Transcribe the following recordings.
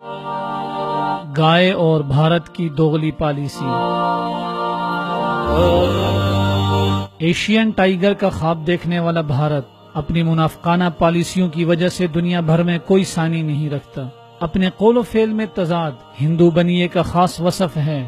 گائے اور بھارت کی دوغلی policy. Asian tiger کا خواب دیکھنے والا بھارت اپنی منافقانہ پالیسیوں کی وجہ سے دنیا بھر میں کوئی ثانی نہیں رکھتا۔ اپنے قول و فعل میں تضاد ہندو بنیے کا خاص وصف ہے۔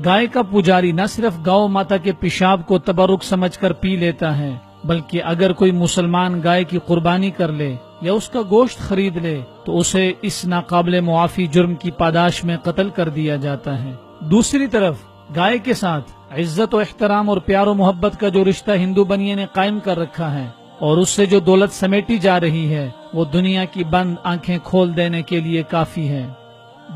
گائے کا پجاری نہ صرف گاؤ ماتا کے پیشاب کو تبرک سمجھ کر پی لیتا ہے، بلکہ اگر کوئی مسلمان گائے کی قربانی کر لے یا اس کا گوشت خرید لے تو اسے اس ناقابل معافی جرم کی پاداش میں قتل کر دیا جاتا ہے۔ دوسری طرف گائے کے ساتھ عزت و احترام اور پیار و محبت کا جو رشتہ ہندو بنیے نے قائم کر رکھا ہے اور اس سے جو دولت سمیٹی جا رہی ہے وہ دنیا کی بند آنکھیں کھول دینے کے لیے کافی ہے۔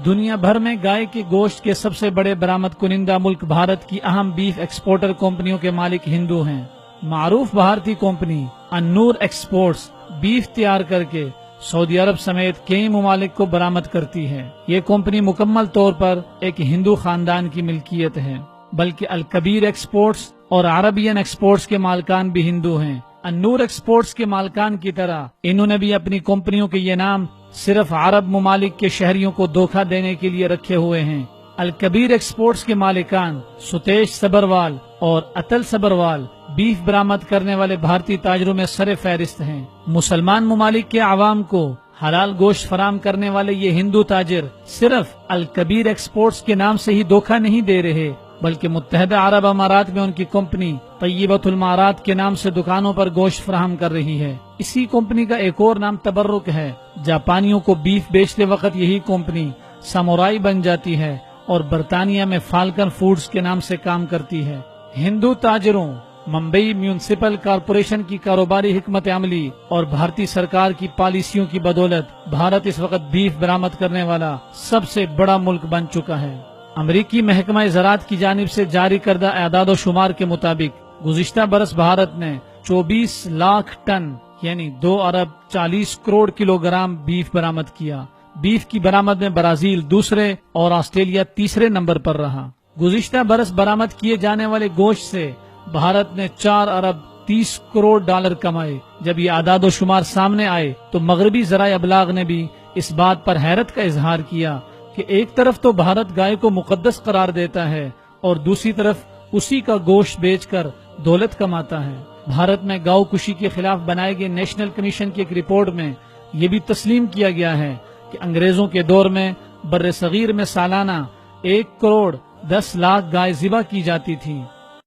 دنیا بھر میں گائے کے گوشت کے سب سے بڑے برآمد کنندہ ملک بھارت کی اہم بیف ایکسپورٹر کمپنیوں کے مالک ہندو ہیں۔ معروف بھارتی کمپنی انور ایکسپورٹس بیف تیار کر کے سعودی عرب سمیت کئی ممالک کو برآمد کرتی ہے۔ یہ کمپنی مکمل طور پر ایک ہندو خاندان کی ملکیت ہے، بلکہ الکبیر ایکسپورٹس اور عربین ایکسپورٹس کے مالکان بھی ہندو ہیں۔ انور ایکسپورٹس کے مالکان کی طرح انہوں نے بھی اپنی کمپنیوں کے یہ نام صرف عرب ممالک کے شہریوں کو دھوکہ دینے کے لیے رکھے ہوئے ہیں۔ الکبیر ایکسپورٹس کے مالکان ستیش سبروال اور اتل سبروال بیف برآمد کرنے والے بھارتی تاجروں میں سر فہرست ہیں۔ مسلمان ممالک کے عوام کو حلال گوشت فراہم کرنے والے یہ ہندو تاجر صرف الکبیر ایکسپورٹس کے نام سے ہی دھوکہ نہیں دے رہے، بلکہ متحدہ عرب امارات میں ان کی کمپنی طیبۃ المارات کے نام سے دکانوں پر گوشت فراہم کر رہی ہے۔ اسی کمپنی کا ایک اور نام تبرک ہے۔ جاپانیوں کو بیف بیچتے وقت یہی کمپنی سامورائی بن جاتی ہے اور برطانیہ میں فالکن فوڈز کے نام سے کام کرتی ہے۔ ہندو تاجروں، ممبئی میونسپل کارپوریشن کی کاروباری حکمت عملی اور بھارتی سرکار کی پالیسیوں کی بدولت بھارت اس وقت بیف برآمد کرنے والا سب سے بڑا ملک بن چکا ہے۔ امریکی محکمہ زراعت کی جانب سے جاری کردہ اعداد و شمار کے مطابق گزشتہ برس بھارت نے 24 لاکھ ٹن یعنی 2 ارب 40 کروڑ کلو گرام بیف برآمد کیا۔ بیف کی برآمد میں برازیل دوسرے اور آسٹریلیا تیسرے نمبر پر رہا۔ گزشتہ برس برآمد کیے جانے والے گوشت سے بھارت نے 4 ارب 30 کروڑ ڈالر کمائے۔ جب یہ اعداد و شمار سامنے آئے تو مغربی ذرائع ابلاغ نے بھی اس بات پر حیرت کا اظہار کیا کہ ایک طرف تو بھارت گائے کو مقدس قرار دیتا ہے اور دوسری طرف اسی کا گوشت بیچ کر دولت کماتا ہے۔ بھارت میں گاؤ کشی کے خلاف بنائے گئے نیشنل کمیشن کی ایک رپورٹ میں یہ بھی تسلیم کیا گیا ہے کہ انگریزوں کے دور میں بر صغیر میں سالانہ 1 کروڑ 10 لاکھ گائے ذبح کی جاتی تھی۔